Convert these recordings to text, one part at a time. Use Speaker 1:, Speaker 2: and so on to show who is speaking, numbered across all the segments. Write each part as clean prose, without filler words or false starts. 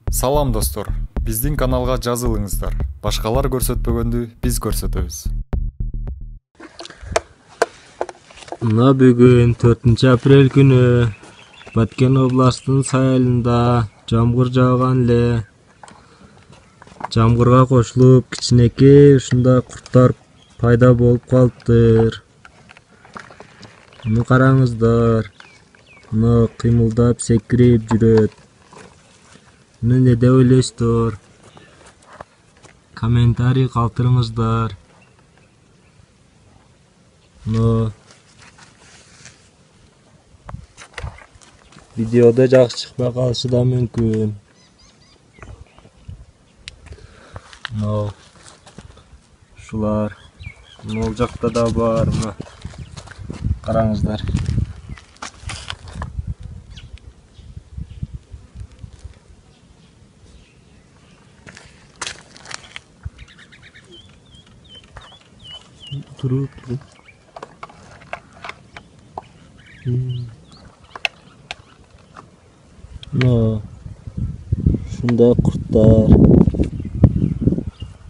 Speaker 1: Салам достор, биздин каналга жазылыңыздар. Башкалар көрсөтпөгөндү биз көрсөтөбүз.
Speaker 2: Мына бүгүн 4-апрель күнү Баткен областынын сайылында жамгыр жааган эле. Жамгырга кошулуп кичинекей ушундай курттар пайда болуп калыптыр. Муну караңыздар. Мына кыймылдап секирип жүрөт. Муну эмне деп ойлойсуздар? Комментарий калтырыңыздар. Мына видеода жакшы чыкпай калышы да мүмкүн. Мына ушулар. Могул жакта да бар. Мына караңыздар. Туруп. Мына ушундай курттар.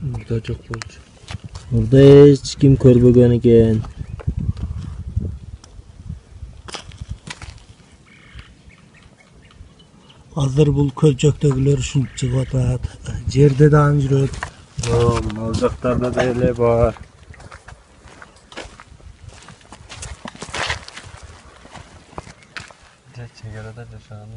Speaker 2: Мурда жок болчу. Мурда эч ким көрбөгөн экен. Азыр бул көлчөктөгүлөр ушинтип чыгып атат. Жерде да ан жүрөт. Мына жактарда деле бар. Чегерада жашаган.